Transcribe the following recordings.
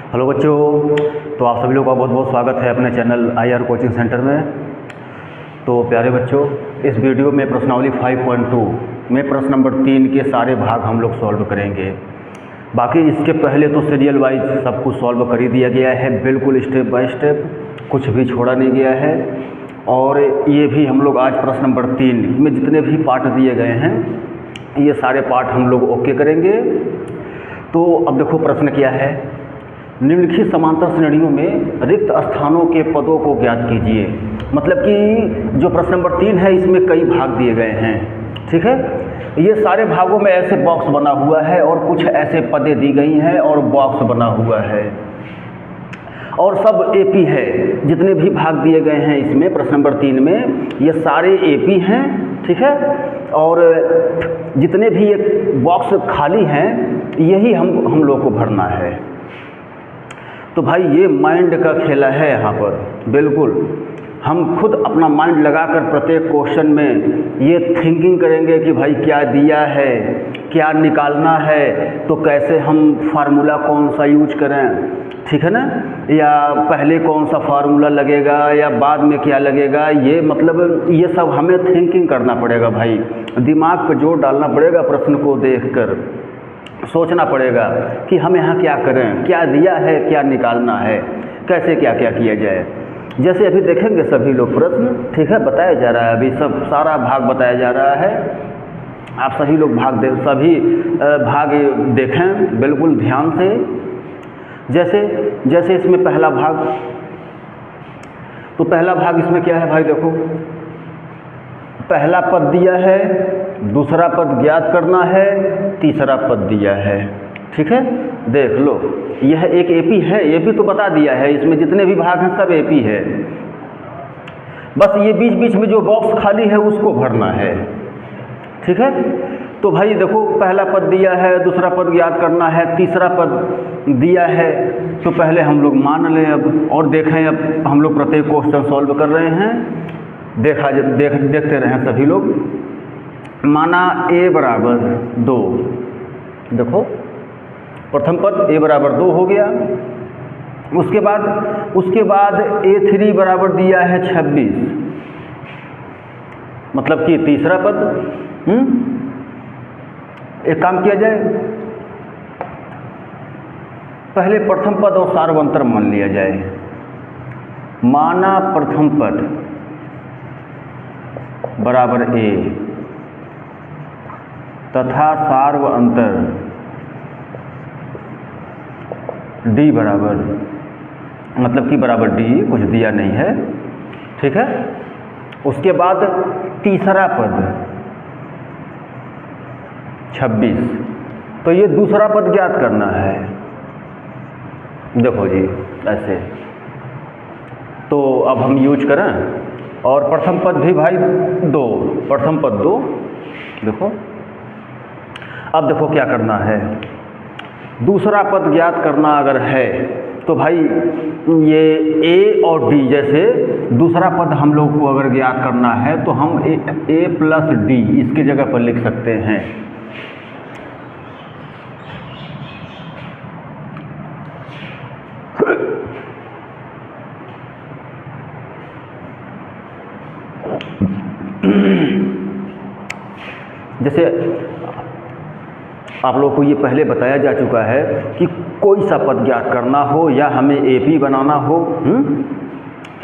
Hello बच्चों, तो आप सभी लोगों का बहुत बहुत स्वागत है अपने चैनल IR कोचिंग सेंटर में। तो प्यारे बच्चों, इस वीडियो में प्रश्नावली 5.2 में प्रश्न नंबर 3 के सारे भाग हम लोग सॉल्व करेंगे। बाकी इसके पहले तो सीरियल वाइज सब कुछ सॉल्व कर ही दिया गया है, बिल्कुल स्टेप बाय स्टेप, कुछ भी छोड़ा नहीं गया है। और ये भी हम लोग आज प्रश्न नंबर 3 में जितने भी पार्ट दिए गए हैं ये सारे पार्ट हम लोग ओके करेंगे। तो अब देखो प्रश्न क्या है। निम्नलिखित समांतर श्रेणियों में रिक्त स्थानों के पदों को ज्ञात कीजिए। मतलब कि जो प्रश्न नंबर 3 है इसमें कई भाग दिए गए हैं, ठीक है। ये सारे भागों में ऐसे बॉक्स बना हुआ है और कुछ ऐसे पदें दी गई हैं और बॉक्स बना हुआ है और सब एपी है। जितने भी भाग दिए गए हैं इसमें प्रश्न नंबर 3 में ये सारे एपी हैं, ठीक है। और जितने भी ये बॉक्स खाली हैं यही हम लोग को भरना है। तो भाई ये माइंड का खेला है यहाँ पर, बिल्कुल हम खुद अपना माइंड लगाकर प्रत्येक क्वेश्चन में ये थिंकिंग करेंगे कि भाई क्या दिया है, क्या निकालना है, तो कैसे हम फार्मूला कौन सा यूज करें, ठीक है ना, या पहले कौन सा फार्मूला लगेगा या बाद में क्या लगेगा। ये मतलब ये सब हमें थिंकिंग करना पड़ेगा भाई, दिमाग पर जोर डालना पड़ेगा, प्रश्न को देखकर सोचना पड़ेगा कि हम यहाँ क्या करें, क्या दिया है, क्या निकालना है, कैसे क्या क्या किया जाए। जैसे अभी देखेंगे सभी लोग प्रश्न, ठीक है, बताया जा रहा है, अभी सब सारा भाग बताया जा रहा है। आप सभी लोग सभी भाग देखें बिल्कुल ध्यान से। जैसे इसमें पहला भाग, तो पहला भाग इसमें क्या है भाई, देखो पहला पद दिया है, दूसरा पद ज्ञात करना है, तीसरा पद दिया है, ठीक है। देख लो यह एक एपी है, एपी तो बता दिया है, इसमें जितने भी भाग हैं सब एपी है, बस ये बीच बीच में जो बॉक्स खाली है उसको भरना है, ठीक है। तो भाई देखो पहला पद दिया है, दूसरा पद ज्ञात करना है, तीसरा पद दिया है, तो पहले हम लोग मान लें अब और देखें। अब हम लोग प्रत्येक क्वेश्चन सॉल्व कर रहे हैं, देखते रहें सभी लोग। माना a बराबर 2, देखो प्रथम पद a बराबर 2 हो गया। उसके बाद a3 बराबर दिया है 26, मतलब कि तीसरा पद। एक काम किया जाए, पहले प्रथम पद और सार्वंतर मान लिया जाए। माना प्रथम पद बराबर a तथा सार्व अंतर d बराबर, मतलब कि बराबर d, कुछ दिया नहीं है, ठीक है। उसके बाद तीसरा पद 26, तो ये दूसरा पद ज्ञात करना है। देखो जी ऐसे, तो अब हम यूज करें और प्रथम पद भी भाई 2, प्रथम पद 2, देखो अब देखो क्या करना है। दूसरा पद ज्ञात करना अगर है तो भाई ये a और d, जैसे दूसरा पद हम लोग को अगर ज्ञात करना है तो हम a प्लस d इसकी जगह पर लिख सकते हैं। जैसे आप लोगों को ये पहले बताया जा चुका है कि कोई सा पद ज्ञात करना हो या हमें एपी बनाना हो,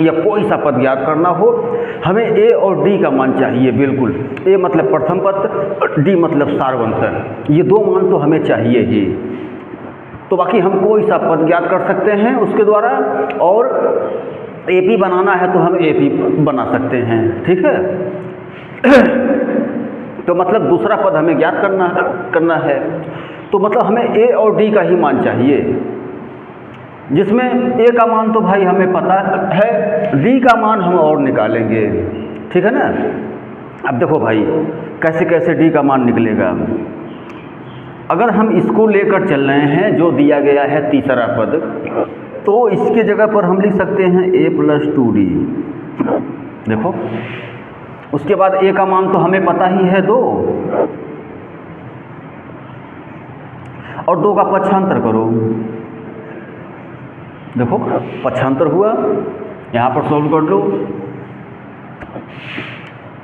या कोई सा पद ज्ञात करना हो, हमें a और d का मान चाहिए। बिल्कुल, a मतलब प्रथम पद, d मतलब सार्वंतर, ये दो मान तो हमें चाहिए ही। तो बाकी हम कोई सा पद ज्ञात कर सकते हैं उसके द्वारा, और एपी बनाना है तो हम एपी बना सकते हैं, ठीक है। तो मतलब दूसरा पद हमें ज्ञात करना है, तो मतलब हमें a और d का ही मान चाहिए, जिसमें a का मान तो भाई हमें पता है, d का मान हम और निकालेंगे, ठीक है ना। अब देखो भाई कैसे कैसे d का मान निकलेगा। अगर हम इसको लेकर चल रहे हैं जो दिया गया है तीसरा पद, तो इसके जगह पर हम लिख सकते हैं a प्लस 2d। देखो उसके बाद a का मान तो हमें पता ही है 2, और 2 का पक्षांतर करो, देखो 75 हुआ, यहाँ पर सॉल्व कर लो,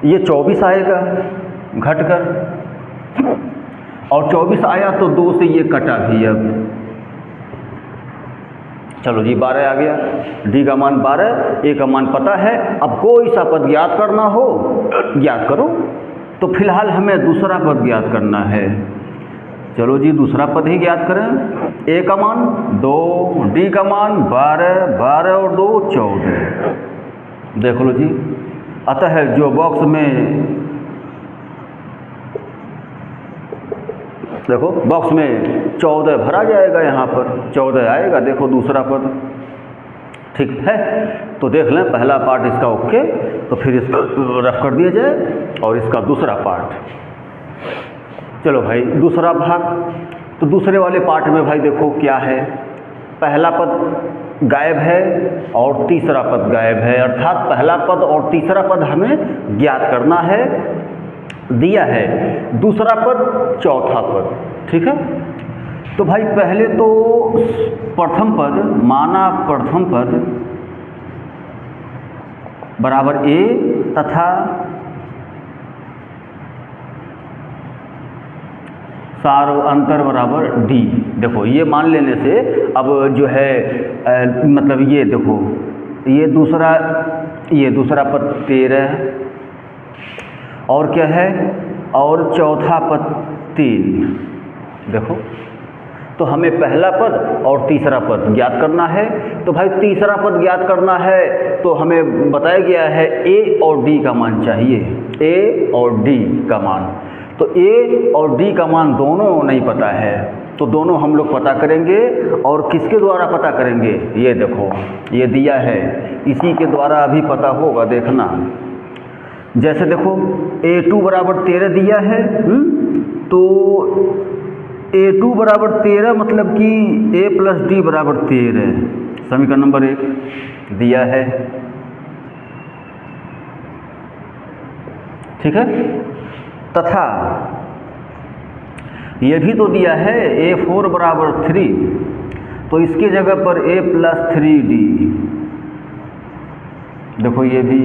ये 24 आएगा घट कर, और 24 आया तो 2 से ये कटा भी। अब चलो जी 12 आ गया, डी का मान 12, ए का मान पता है। अब कोई सा पद ज्ञात करना हो ज्ञात करो, तो फिलहाल हमें दूसरा पद ज्ञात करना है। चलो जी दूसरा पद ही ज्ञात करें। ए का मान 2, डी का मान 12, 12 और 2 14। देख लो जी, अतः जो बॉक्स में देखो बॉक्स में 14 भरा जाएगा, यहाँ पर 14 आएगा। देखो दूसरा पद ठीक है, तो देख लें पहला पार्ट इसका ओके, तो फिर इसको रफ कर दिया जाए और इसका दूसरा पार्ट। चलो भाई दूसरा भाग, तो दूसरे वाले पार्ट में भाई देखो क्या है, पहला पद गायब है और तीसरा पद गायब है, अर्थात पहला पद और तीसरा पद हमें ज्ञात करना है, दिया है। दूसरा पद चौथा पद, ठीक है। तो भाई पहले तो प्रथम पद, माना प्रथम पद बराबर ए तथा सार्व अंतर बराबर डी। देखो ये मान लेने से अब जो है मतलब ये देखो ये दूसरा पद 13 और क्या है, और चौथा पद 3। देखो तो हमें पहला पद और तीसरा पद ज्ञात करना है। तो भाई तीसरा पद ज्ञात करना है तो हमें बताया गया है ए और डी का मान चाहिए, ए और डी का मान। तो ए और डी का मान दोनों नहीं पता है, तो दोनों हम लोग पता करेंगे। और किसके द्वारा पता करेंगे, ये देखो ये दिया है, इसी के द्वारा अभी पता होगा, देखना। जैसे देखो A2 बराबर 13 दिया है, तो A2 बराबर 13 मतलब कि A प्लस डी बराबर 13, समीकरण नंबर 1 दिया है, ठीक है। तथा ये भी तो दिया है A4 बराबर 3, तो इसकी जगह पर A प्लस 3D। देखो ये भी,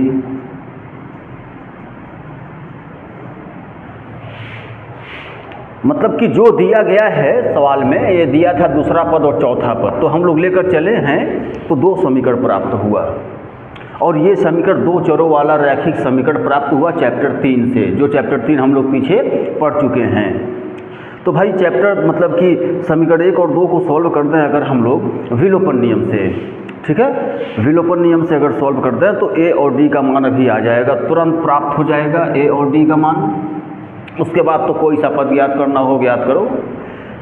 मतलब कि जो दिया गया है सवाल में, ये दिया था दूसरा पद और चौथा पद, तो हम लोग लेकर चले हैं तो 2 समीकरण प्राप्त हुआ। और ये समीकरण 2 चरों वाला रैखिक समीकरण प्राप्त हुआ चैप्टर 3 से, जो चैप्टर 3 हम लोग पीछे पढ़ चुके हैं। तो भाई चैप्टर मतलब कि समीकरण 1 और 2 को सॉल्व कर दें अगर हम लोग विलोपन नियम से, ठीक है, विलोपन नियम से अगर सॉल्व कर दें तो ए और डी का मान अभी आ जाएगा, तुरंत प्राप्त हो जाएगा ए और डी का मान। उसके बाद तो कोई सा पद ज्ञात करना हो ज्ञात करो।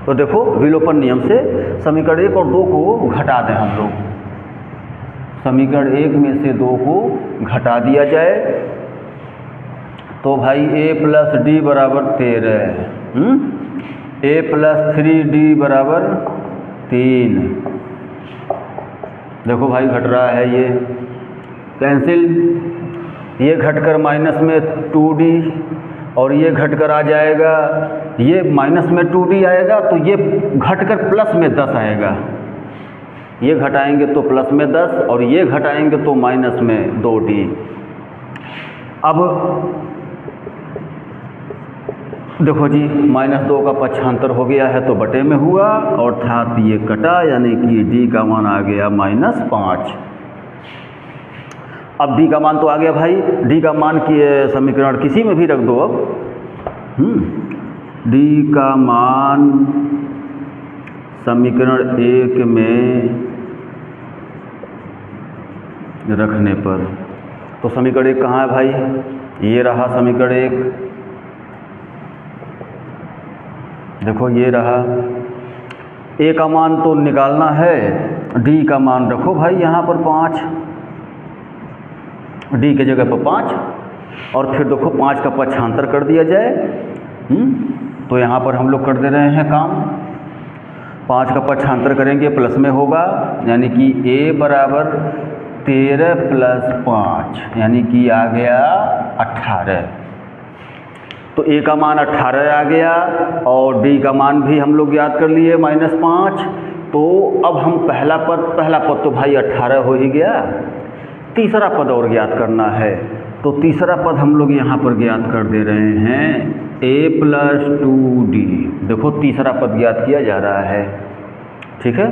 तो देखो विलोपन नियम से समीकरण 1 और 2 को घटा दें हम लोग, समीकरण 1 में से 2 को घटा दिया जाए तो भाई a प्लस डी बराबर 13, a प्लस 3d बराबर 3। देखो भाई घट रहा है, ये कैंसिल, ये घटकर माइनस में 2d और ये घटकर आ जाएगा, ये माइनस में 2d आएगा तो ये घटकर प्लस में 10 आएगा, ये घटाएंगे तो प्लस में 10 और ये घटाएंगे तो माइनस में 2d। अब देखो जी -2 का पक्षांतर हो गया है तो बटे में हुआ, अर्थात ये कटा, यानी कि d का मान आ गया -5। अब d का मान तो आ गया भाई, d का मान की समीकरण किसी में भी रख दो। अब d का मान समीकरण 1 में रखने पर, तो समीकरण 1 कहाँ है भाई, ये रहा समीकरण 1, देखो ये रहा। a का मान तो निकालना है, d का मान रखो भाई यहाँ पर 5, d के जगह पर 5, और फिर देखो 5 का पक्षांतर कर दिया जाए। तो यहाँ पर हम लोग कर दे रहे हैं काम, 5 का पक्षांतर करेंगे प्लस में होगा, यानी कि a बराबर 13 प्लस 5, यानी कि आ गया 18। तो a का मान 18 आ गया और d का मान भी हम लोग याद कर लिए -5, तो अब हम पहला पद तो भाई 18 हो ही गया, तीसरा पद और ज्ञात करना है। तो तीसरा पद हम लोग यहाँ पर ज्ञात कर दे रहे हैं a+2d। देखो तीसरा पद ज्ञात किया जा रहा है, ठीक है।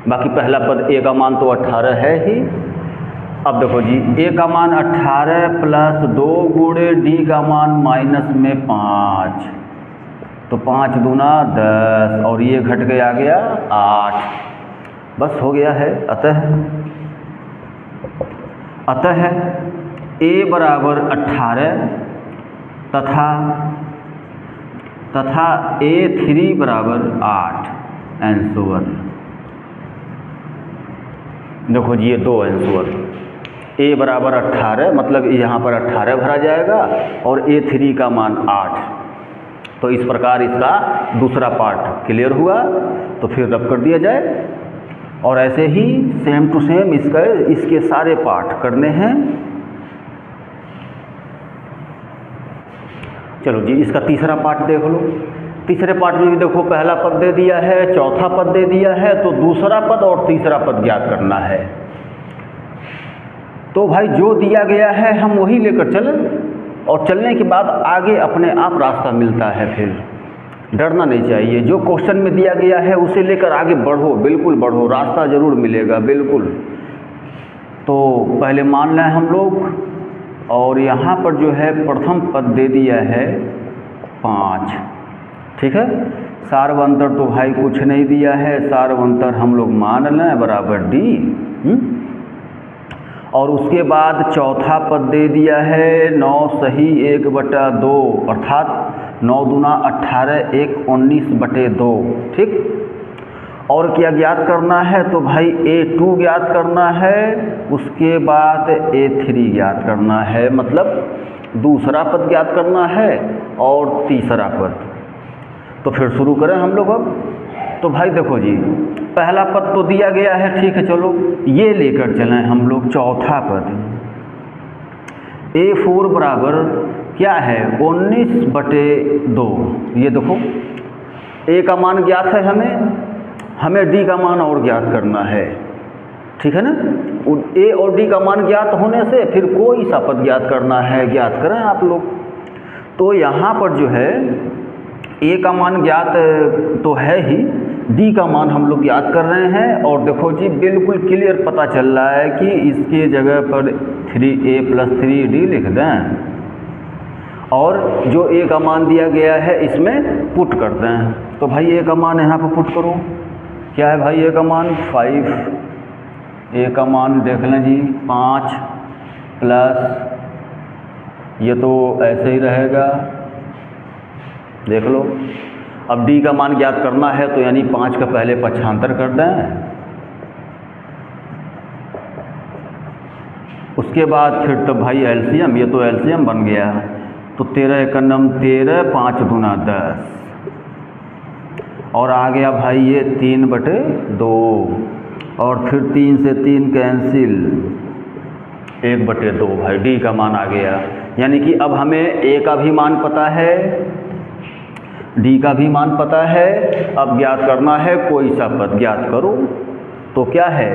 बाकी पहला पद a का मान तो 18 है ही। अब देखो जी a का मान 18 प्लस 2 गुणे d का मान माइनस में 5, तो 5 दूना 10 और ये घट के आ गया 8, बस हो गया है। अतः a बराबर 18 तथा a3 बराबर 8 आंसर। देखो जी ये दो आंसर, a बराबर 18 मतलब यहाँ पर 18 भरा जाएगा और a3 का मान 8। तो इस प्रकार इसका दूसरा पार्ट क्लियर हुआ, तो फिर रब कर दिया जाए। और ऐसे ही सेम टू सेम इसके सारे पार्ट करने हैं। चलो जी इसका तीसरा पार्ट देख लो। तीसरे पार्ट में भी देखो पहला पद दे दिया है, चौथा पद दे दिया है, तो दूसरा पद और तीसरा पद ज्ञात करना है। तो भाई जो दिया गया है हम वही लेकर चलें, और चलने के बाद आगे अपने आप रास्ता मिलता है, फिर डरना नहीं चाहिए। जो क्वेश्चन में दिया गया है उसे लेकर आगे बढ़ो, बिल्कुल बढ़ो, रास्ता ज़रूर मिलेगा, बिल्कुल। तो पहले मान लें हम लोग, और यहाँ पर जो है प्रथम पद दे दिया है 5, ठीक है। सार्वंतर तो भाई कुछ नहीं दिया है, सार्वंतर हम लोग मान लें बराबर d। और उसके बाद चौथा पद दे दिया है 9 सही 1/2, अर्थात 9 दूना 18 1 19/2, ठीक। और क्या ज्ञात करना है, तो भाई a2 ज्ञात करना है, उसके बाद a3 ज्ञात करना है, मतलब दूसरा पद ज्ञात करना है और तीसरा पद। तो फिर शुरू करें हम लोग अब। तो भाई देखो जी पहला पद तो दिया गया है, ठीक है, चलो ये लेकर चलें हम लोग चौथा पद। a4 बराबर क्या है 19/2। ये देखो a का मान ज्ञात है, हमें d का मान और ज्ञात करना है, ठीक है ना। a और d का मान ज्ञात होने से फिर कोई सा पद ज्ञात करना है, ज्ञात करें आप लोग। तो यहाँ पर जो है a का मान ज्ञात तो है ही, d का मान हम लोग ज्ञात कर रहे हैं। और देखो जी बिल्कुल क्लियर पता चल रहा है कि इसके जगह पर 3a + 3d लिख दें, और जो a का मान दिया गया है इसमें पुट कर दें। तो भाई a का मान यहाँ पर पुट करो, क्या है भाई a का मान 5, a का मान देख लें जी 5 प्लस ये तो ऐसे ही रहेगा, देख लो। अब d का मान ज्ञात करना है तो यानी 5 का पहले पक्षांतर कर दें, उसके बाद फिर तो भाई एलसीएम, ये तो एलसीएम बन गया। तो 13 × 9 13, 5 दूना 10, और आ गया भाई ये 3/2, और फिर 3 से 3 कैंसिल, 1/2 भाई d का मान आ गया। यानी कि अब हमें a का भी मान पता है, d का भी मान पता है, अब ज्ञात करना है कोई सा पद, ज्ञात करो। तो क्या है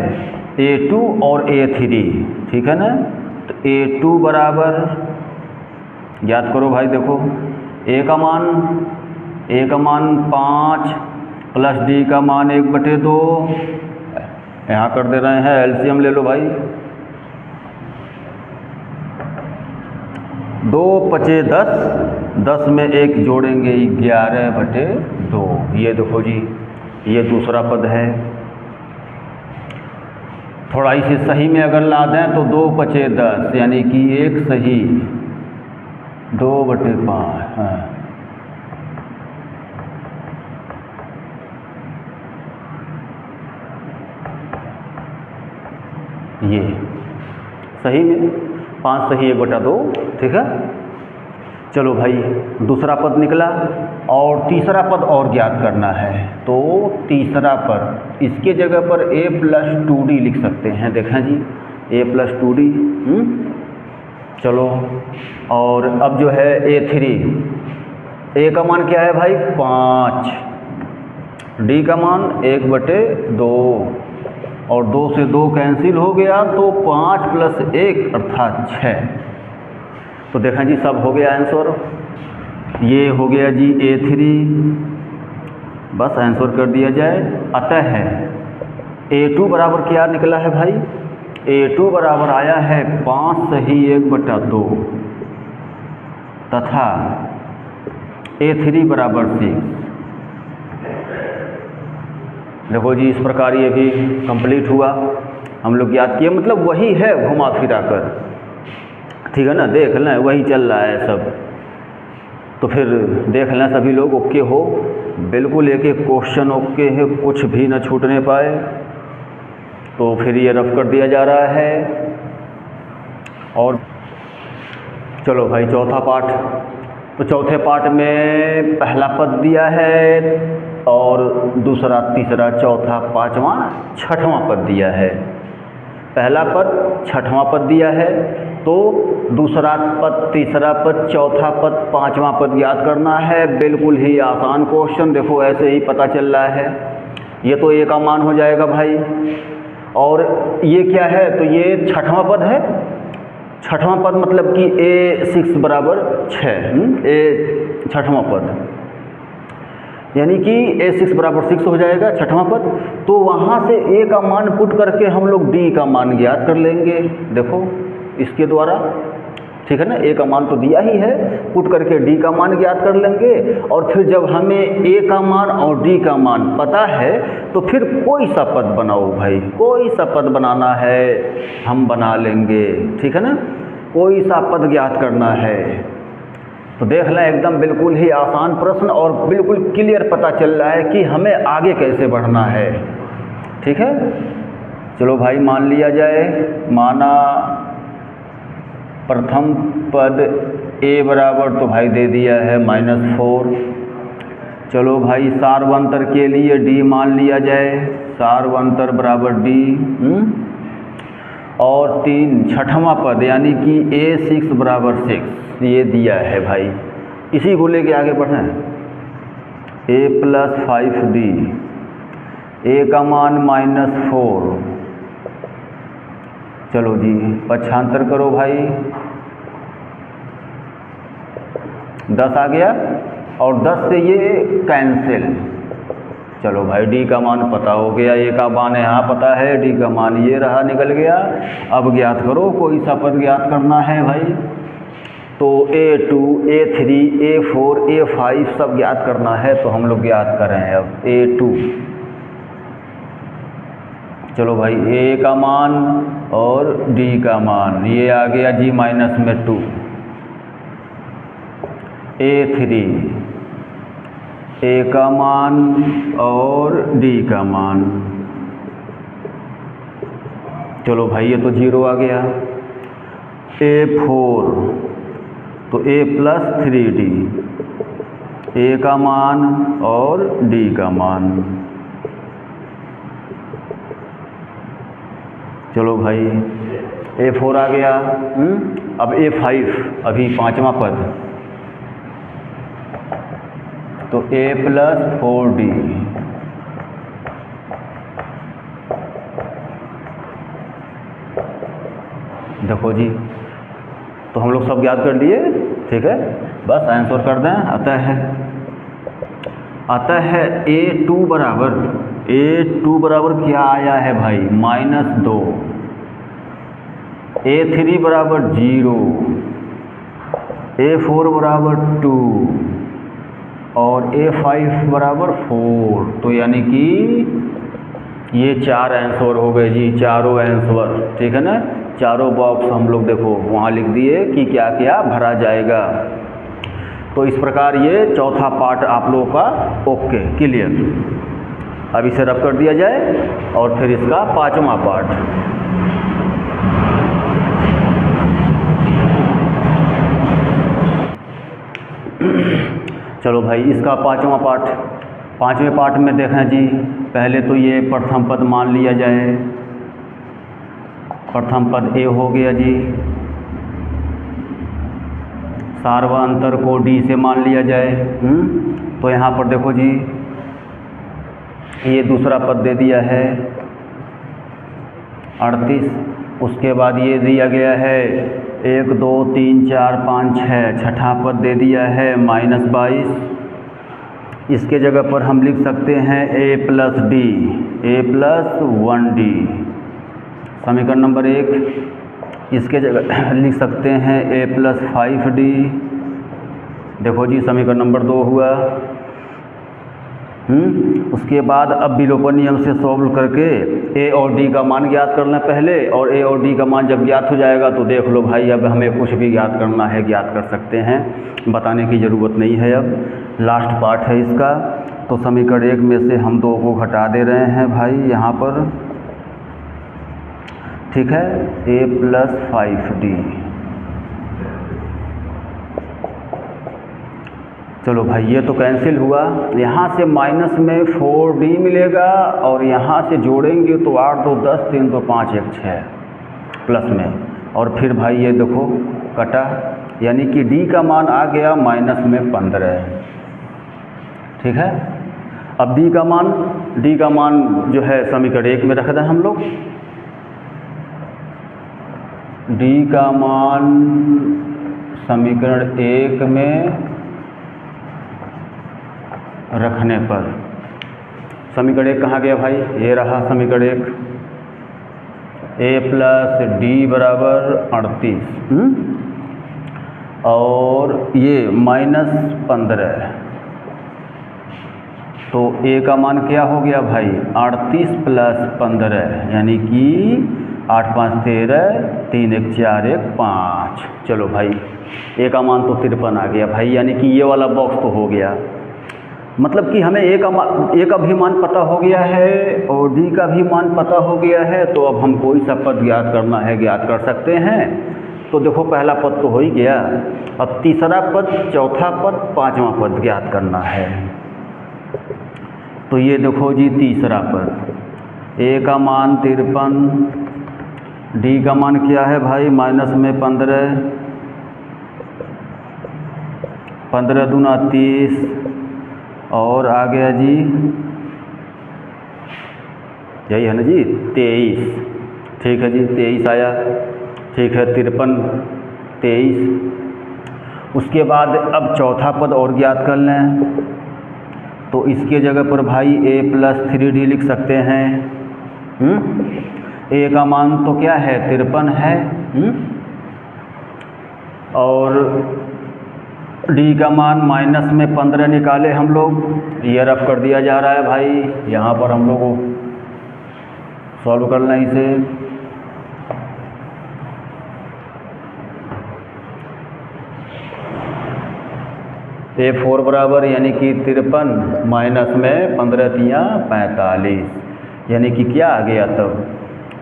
a2 और a3, ठीक है ना। तो a2 बराबर ज्ञात करो भाई, देखो a का मान 5 प्लस d का मान 1/2, यहाँ कर दे रहे हैं, एलसीएम ले लो भाई। 2 × 10, 10 में 1 जोड़ेंगे 11/2। ये देखो जी ये दूसरा पद है। थोड़ा इसे सही में अगर ला दें तो 2 × 10 यानी कि 1 सही 2/5, हाँ। ये सही में 5 सही 1/2, ठीक है। चलो भाई दूसरा पद निकला, और तीसरा पद और ज्ञात करना है। तो तीसरा पद इसके जगह पर a + 2d लिख सकते हैं, देखें जी a + 2d। चलो और अब जो है a3, a का मान क्या है भाई 5, डी का मान 1/2 और 2 से 2 कैंसिल हो गया तो 5 + 1 अर्थात 6। तो देखें जी सब हो गया आंसर। ये हो गया जी A3, बस आंसर कर दिया जाए। अतः है A2 बराबर क्या निकला है भाई? A2 बराबर आया है 5 सही 1/2 तथा A3 बराबर 6। देखो जी इस प्रकार ये भी कंप्लीट हुआ, हम लोग याद किए, मतलब वही है घुमा फिरा कर, ठीक है ना, देख लें वही चल रहा है सब। तो फिर देख लें सभी लोग ओके हो, बिल्कुल एक एक क्वेश्चन ओके है, कुछ भी न छूटने पाए। तो फिर ये रफ कर दिया जा रहा है। और चलो भाई चौथा पार्ट। तो चौथे पार्ट में पहला पद दिया है और दूसरा, तीसरा, चौथा, पाँचवा, छठवां पद दिया है। पहला पद, छठवां पद दिया है, तो दूसरा पद, तीसरा पद, चौथा पद, पाँचवां पद याद करना है। बिल्कुल ही आसान क्वेश्चन, देखो ऐसे ही पता चल रहा है। ये तो A का मान हो जाएगा भाई, और ये क्या है? तो ये छठवां पद है। छठवां पद मतलब कि A6 बराबर 6, ए छठवां पद, यानी कि A6 बराबर 6 हो जाएगा छठवां पद। तो वहाँ से A का मान पुट करके हम लोग D का मान ज्ञात कर लेंगे, देखो इसके द्वारा, ठीक है ना। A का मान तो दिया ही है, पुट करके D का मान ज्ञात कर लेंगे। और फिर जब हमें A का मान और D का मान पता है तो फिर कोई सा पद बनाओ भाई, कोई सा पद बनाना है हम बना लेंगे, ठीक है ना। कोई सा पद ज्ञात करना है। तो देख लें एकदम बिल्कुल ही आसान प्रश्न और बिल्कुल क्लियर पता चल रहा है कि हमें आगे कैसे बढ़ना है, ठीक है। चलो भाई मान लिया जाए, माना प्रथम पद A बराबर तो भाई दे दिया है -4। चलो भाई सार्वंतर के लिए D मान लिया जाए, सार्वंतर बराबर D। और 3 छठवां पद यानी कि A6 बराबर 6 ये दिया है भाई। इसी को लेके आगे बढ़ें, A + 5D, A का मान -4। चलो जी पक्षांतर करो भाई, 10 आ गया और 10 से ये कैंसिल। चलो भाई D का मान पता हो गया, A का मान यहाँ पता है, D का मान ये रहा निकल गया। अब ज्ञात करो, कोई सा पद ज्ञात करना है भाई। तो A2, A3, A4, A5 सब ज्ञात करना है, तो हम लोग ज्ञात करें अब A2। चलो भाई A का मान और D का मान ये आ गया जी -2। A3, A का मान और D का मान, चलो भाई ये तो 0 आ गया। A4 तो A + 3D, A का मान और D का मान, चलो भाई A4 आ गया। अब A5 अभी पाँचवा पद, तो A + 4D, देखो जी तो हम लोग सब याद कर लिए, ठीक है, बस आंसर कर दें। अतः A2 बराबर क्या आया है भाई? -2। A3 बराबर 0, A4 बराबर 2 और A5 बराबर 4। तो यानी कि ये 4 आंसर हो गए जी, चारों आंसर, ठीक है ना। चारों बॉक्स हम लोग देखो वहाँ लिख दिए कि क्या क्या भरा जाएगा। तो इस प्रकार ये चौथा पार्ट आप लोगों का ओके क्लियर। अब इसे रफ कर दिया जाए और फिर इसका पाँचवा पार्ट। चलो भाई इसका पाँचवा पार्ट, पाँचवें पार्ट में देखें जी, पहले तो ये प्रथम पद मान लिया जाए। प्रथम पद A हो गया जी, सार्वंतर को D से मान लिया जाए। तो यहाँ पर देखो जी ये दूसरा पद दे दिया है 38। उसके बाद ये दिया गया है 1 2 3 4 5 6, छठा पद दे दिया है -22। इसके जगह पर हम लिख सकते हैं a+d, a+1d, समीकरण नंबर 1। इसके जगह लिख सकते हैं a+5d। देखो जी समीकरण नंबर 2 हुआ। उसके बाद अब विलोपन नियम से सॉल्व करके a और d का मान ज्ञात करना पहले, और a और d का मान जब ज्ञात हो जाएगा तो देख लो भाई अब हमें कुछ भी ज्ञात करना है ज्ञात कर सकते हैं, बताने की ज़रूरत नहीं है। अब लास्ट पार्ट है इसका। तो समीकरण 1 में से हम 2 को घटा दे रहे हैं भाई यहाँ पर, ठीक है, a+5d। चलो भाई ये तो कैंसिल हुआ। यहाँ से माइनस में 4d मिलेगा और यहाँ से जोड़ेंगे तो 8 2 10 3 2 5 1 6 प्लस में, और फिर भाई ये देखो कटा, यानी कि d का मान आ गया -15। ठीक है। अब d का मान जो है समीकरण 1 में रख दें हम लोग। d का मान समीकरण 1 में रखने पर समीकरण 1 कहाँ गया भाई, ये रहा समीकरण 1, a+d बराबर 38 और ये -15। तो a का मान क्या हो गया भाई 38 + 15, यानी कि 8 5 13 3 1 4 1 5। चलो भाई a का मान तो 53 आ गया भाई, यानी कि ये वाला बॉक्स तो हो गया। मतलब कि हमें a का भी मान पता हो गया है और d का भी मान पता हो गया है। तो अब हम कोई सा पद ज्ञात करना है ज्ञात कर सकते हैं। तो देखो पहला पद तो हो ही गया, अब तीसरा पद, चौथा पद, पांचवा पद ज्ञात करना है। तो ये देखो जी तीसरा पद, a का मान 53, d का मान क्या है भाई -15, 15 दूना 30 और आ गया जी, यही है ना जी 23। ठीक है जी 23 आया, ठीक है 53 23। उसके बाद अब चौथा पद और ज्ञात कर लें। तो इसके जगह पर भाई a+3d लिख सकते हैं। a का मान तो क्या है 53 है, और d का मान -15 निकाले हम लोग, ये रफ कर दिया जा रहा है भाई। यहाँ पर हम लोग को सॉल्व करना इसे। a4 बराबर यानी कि 53 माइनस में 15 तियाँ 45, यानी कि क्या आ गया तब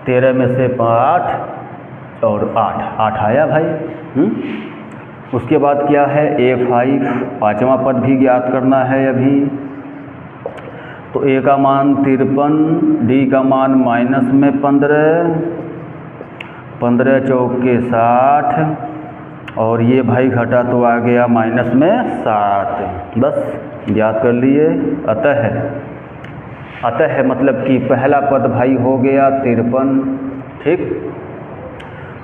13 में से 5 और 8 आया भाई। उसके बाद क्या है a5, पाँचवा पद भी ज्ञात करना है अभी। तो a का मान 53, d का मान -15, 15 चौके 60, और ये भाई घटा तो आ गया -7। बस ज्ञात कर लिए। अतः मतलब कि पहला पद भाई हो गया 53। ठीक।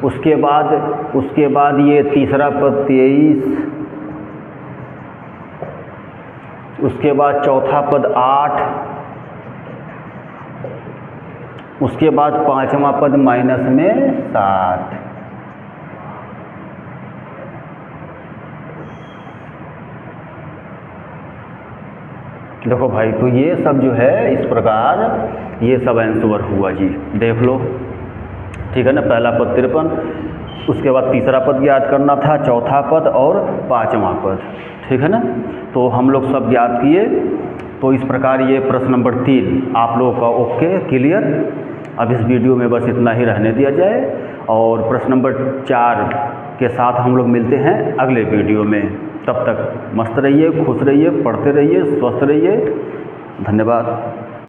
उसके बाद ये तीसरा पद 23, उसके बाद चौथा पद 8, उसके बाद पांचवा पद -7। देखो भाई तो ये सब जो है इस प्रकार ये सब आंसर हुआ जी, देख लो। ठीक है ना, पहला पद 53, उसके बाद तीसरा पद ज्ञात करना था, चौथा पद और पांचवा पद। ठीक है ना, तो हम लोग सब ज्ञात किए। तो इस प्रकार ये प्रश्न नंबर 3 आप लोगों का ओके क्लियर। अब इस वीडियो में बस इतना ही रहने दिया जाए, और प्रश्न नंबर 4 के साथ हम लोग मिलते हैं अगले वीडियो में। तब तक मस्त रहिए, खुश रहिए, पढ़ते रहिए, स्वस्थ रहिए। धन्यवाद।